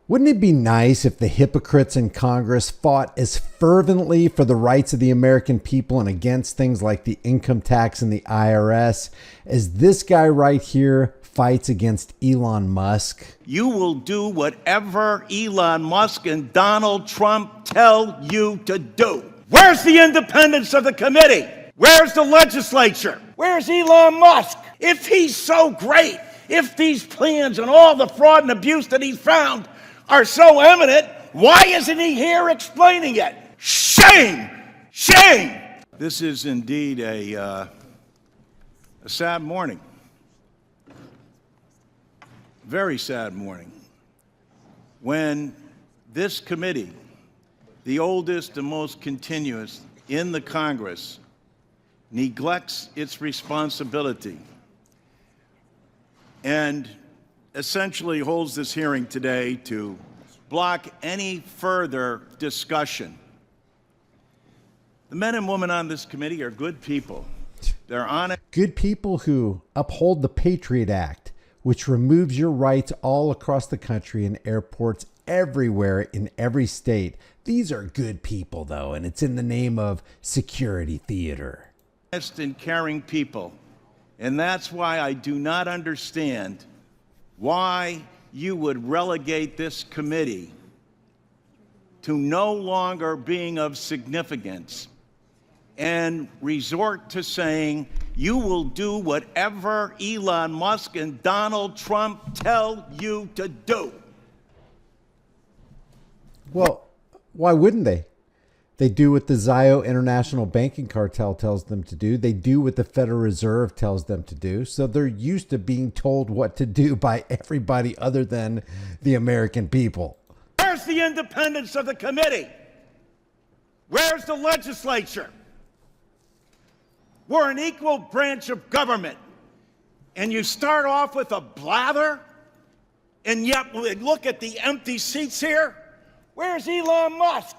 Wouldn't it be nice if the hypocrites in Congress fought as fervently for the rights of the American people and against things like the income tax and the IRS as this guy right here fights against Elon Musk? You will do whatever Elon Musk and Donald Trump tell you to do. Where's the independence of the committee? Where's the legislature? Where's Elon Musk? If he's so great, if these plans and all the fraud and abuse that he's found are so eminent, why isn't he here explaining it? Shame! Shame! This is indeed a sad morning. Very sad morning. When this committee, the oldest and most continuous in the Congress, neglects its responsibility and essentially holds this hearing today to block any further discussion. The men and women on this committee are good people. They're honest. Good people who uphold the Patriot Act, which removes your rights all across the country in airports everywhere in every state. These are good people, though, and it's in the name of security theater. Honest and caring people. And that's why I do not understand why you would relegate this committee to no longer being of significance and resort to saying you will do whatever Elon Musk and Donald Trump tell you to do. Well, why wouldn't they? They do what the Zio International Banking Cartel tells them to do. They do what the Federal Reserve tells them to do. So they're used to being told what to do by everybody other than the American people. Where's the independence of the committee? Where's the legislature? We're an equal branch of government. And you start off with a blather, and yet look at the empty seats here. Where's Elon Musk?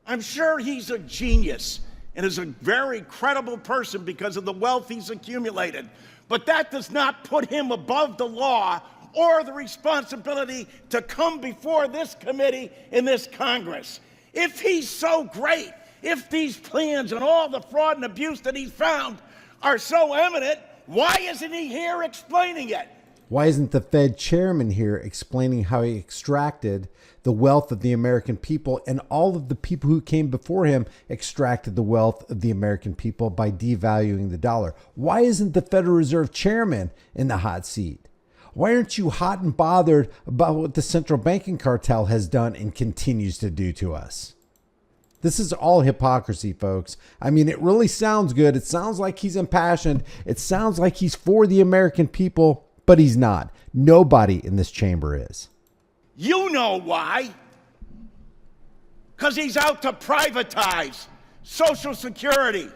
I'm sure he's a genius and is a very credible person because of the wealth he's accumulated. But that does not put him above the law or the responsibility to come before this committee in this Congress. If he's so great, if these plans and all the fraud and abuse that he's found are so eminent, why isn't he here explaining it? Why isn't the Fed chairman here explaining how he extracted the wealth of the American people, and all of the people who came before him extracted the wealth of the American people by devaluing the dollar? Why isn't the Federal Reserve chairman in the hot seat? Why aren't you hot and bothered about what the central banking cartel has done and continues to do to us? This is all hypocrisy, folks. I mean, it really sounds good. It sounds like he's impassioned. It sounds like he's for the American people, but he's not. Nobody in this chamber is. You know why. Because he's out to privatize Social Security.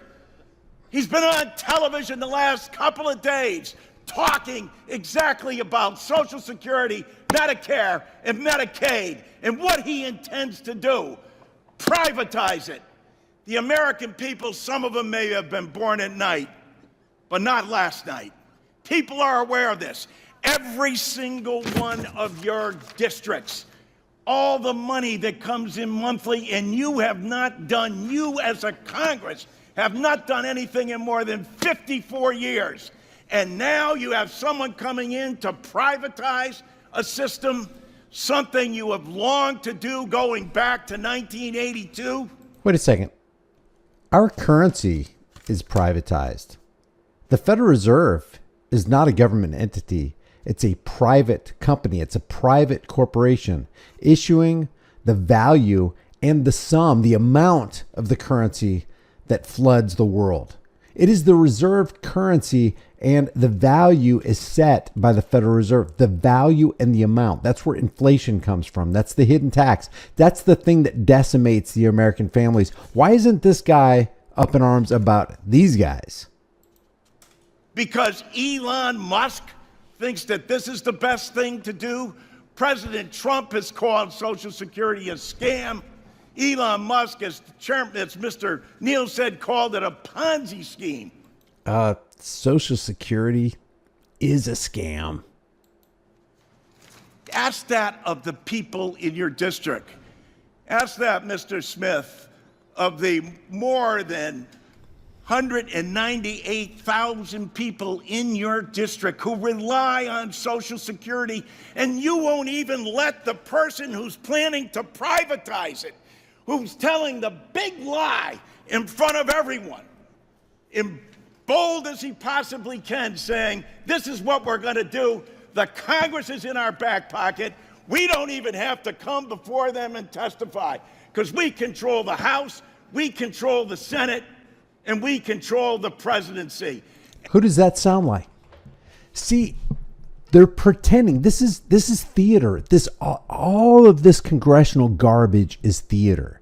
He's been on television the last couple of days talking exactly about Social Security, Medicare, and Medicaid, and what he intends to do. Privatize it. The American people, some of them may have been born at night, but not last night. People are aware of this. Every single one of your districts, all the money that comes in monthly, and you have not done, you as a Congress have not done anything in more than 54 years. And now you have someone coming in to privatize a system, something you have longed to do going back to 1982. Wait a second. Our currency is privatized. The Federal Reserve is not a government entity. It's a private company. It's a private corporation issuing the value and the sum, the amount of the currency that floods the world. It is the reserve currency, and the value is set by the Federal Reserve. The value and the amount. That's where inflation comes from. That's the hidden tax. That's the thing that decimates the American families. Why isn't this guy up in arms about these guys? Because Elon Musk thinks that this is the best thing to do. President Trump has called Social Security a scam. Elon Musk, as chairman, as Mr. Neal said, called it a Ponzi scheme. Social Security is a scam. Ask that of the people in your district. Ask that, Mr. Smith, of the more than 198,000 people in your district who rely on Social Security, and you won't even let the person who's planning to privatize it, who's telling the big lie in front of everyone, in bold as he possibly can, saying, this is what we're going to do. The Congress is in our back pocket. We don't even have to come before them and testify because we control the House, we control the Senate, and we control the presidency. Who does that sound like? See, they're pretending. This is theater. All of this congressional garbage is theater.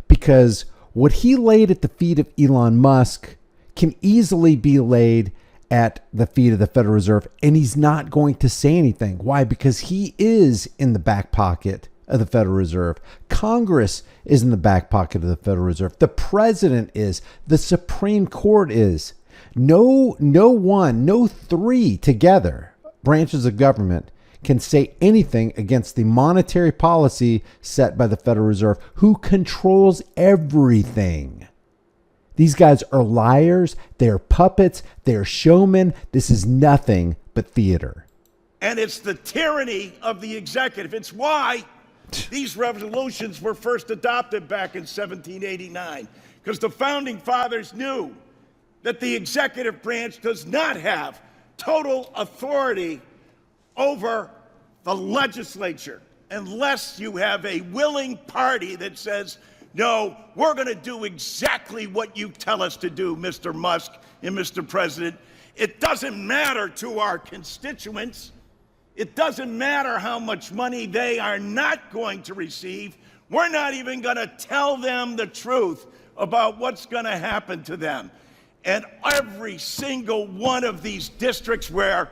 Because what he laid at the feet of Elon Musk can easily be laid at the feet of the Federal Reserve, and he's not going to say anything. Why? Because he is in the back pocket of the Federal Reserve. Congress is in the back pocket of the Federal Reserve. The president is. The Supreme Court is. No three together branches of government can say anything against the monetary policy set by the Federal Reserve, who controls everything. These guys are liars. They're puppets. They're showmen. This is nothing but theater. And it's the tyranny of the executive. It's why these resolutions were first adopted back in 1789, because the founding fathers knew that the executive branch does not have total authority over the legislature unless you have a willing party that says, no, we're going to do exactly what you tell us to do, Mr. Musk and Mr. President. It doesn't matter to our constituents. It doesn't matter how much money they are not going to receive. We're not even going to tell them the truth about what's going to happen to them. And every single one of these districts where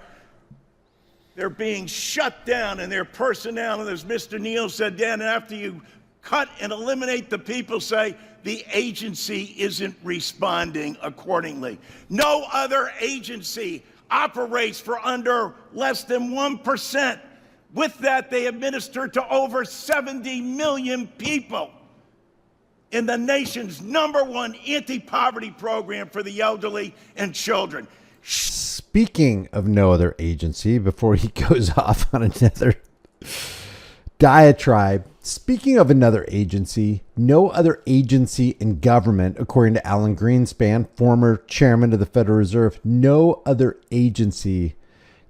they're being shut down and their personnel, and as Mr. Neal said, Dan, after you cut and eliminate the people, say the agency isn't responding accordingly. No other agency operates for under less than 1%. With that, they administer to over 70 million people in the nation's #1 anti-poverty program for the elderly and children. Speaking of no other agency, before he goes off on another diatribe, speaking of another agency, no other agency in government, according to Alan Greenspan, former chairman of the Federal Reserve, no other agency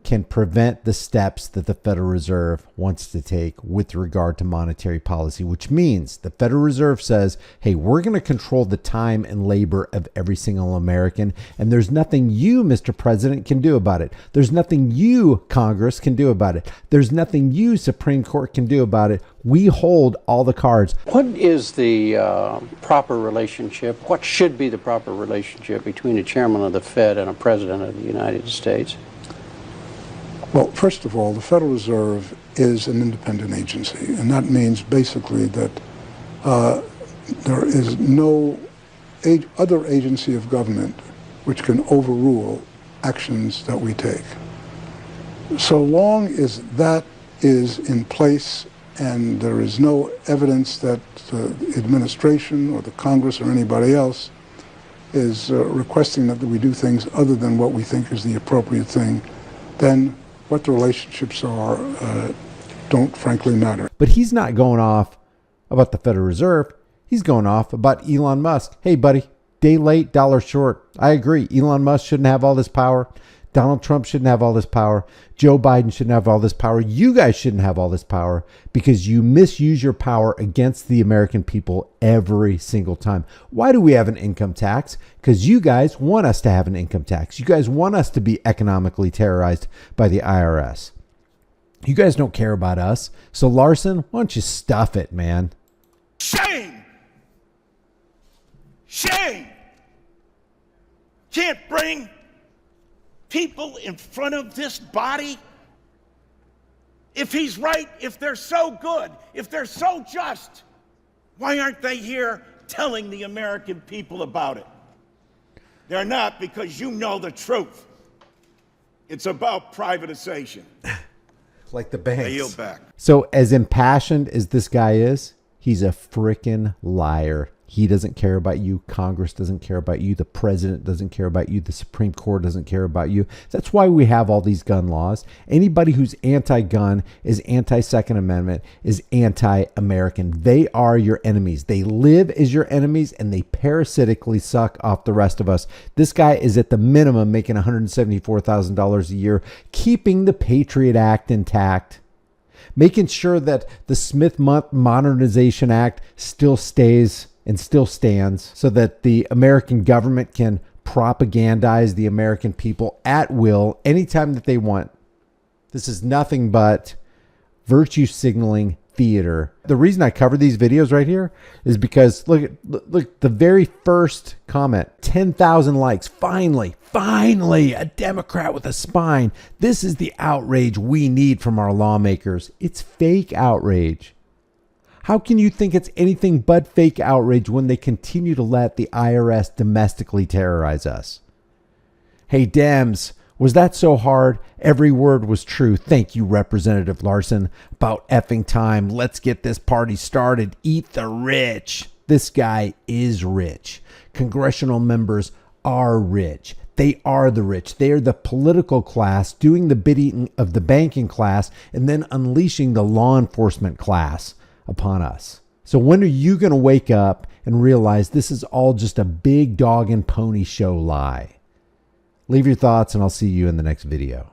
can prevent the steps that the Federal Reserve wants to take with regard to monetary policy, which means the Federal Reserve says, hey, we're going to control the time and labor of every single American, and there's nothing you, Mr. President, can do about it. There's nothing you, Congress, can do about it. There's nothing you, Supreme Court, can do about it. We hold all the cards. What is the proper relationship? What should be the proper relationship between a chairman of the Fed and a president of the United States? Well, first of all, the Federal Reserve is an independent agency, and that means basically that there is no other agency of government which can overrule actions that we take. So long as that is in place and there is no evidence that the administration or the Congress or anybody else is requesting that we do things other than what we think is the appropriate thing, then what the relationships are don't frankly matter. But he's not going off about the Federal Reserve. He's going off about Elon Musk. Hey, buddy, day late, dollar short. I agree. Elon Musk shouldn't have all this power. Donald Trump shouldn't have all this power. Joe Biden shouldn't have all this power. You guys shouldn't have all this power because you misuse your power against the American people every single time. Why do we have an income tax? Because you guys want us to have an income tax. You guys want us to be economically terrorized by the IRS. You guys don't care about us. So Larson, why don't you stuff it, man? Shame! Shame! Can't bring people in front of this body? If he's right, if they're so good, if they're so just, why aren't they here telling the American people about it? They're not, because you know the truth. It's about privatization. Like the I banks. yield back. So as impassioned as this guy is, he's a freaking liar. He doesn't care about you. Congress doesn't care about you. The president doesn't care about you. The Supreme Court doesn't care about you. That's why we have all these gun laws. Anybody who's anti-gun, is anti-Second Amendment, is anti-American. They are your enemies. They live as your enemies, and they parasitically suck off the rest of us. This guy is at the minimum making $174,000 a year, keeping the Patriot Act intact, making sure that the Smith Modernization Act still stays and still stands, so that the American government can propagandize the American people at will anytime that they want. This is nothing but virtue signaling theater. The reason I cover these videos right here is because look the very first comment, 10,000 likes. Finally, a Democrat with a spine. This is the outrage we need from our lawmakers. It's fake outrage. How can you think it's anything but fake outrage when they continue to let the IRS domestically terrorize us? Hey, Dems, was that so hard? Every word was true. Thank you, Representative LARSON. About effing time. Let's get this party started. Eat the rich. This guy is rich. Congressional members are rich. They are the rich. They are the political class doing the bidding of the banking class and then unleashing the law enforcement class upon us. So when are you going to wake up and realize this is all just a big dog and pony show lie? Leave your thoughts, and I'll see you in the next video.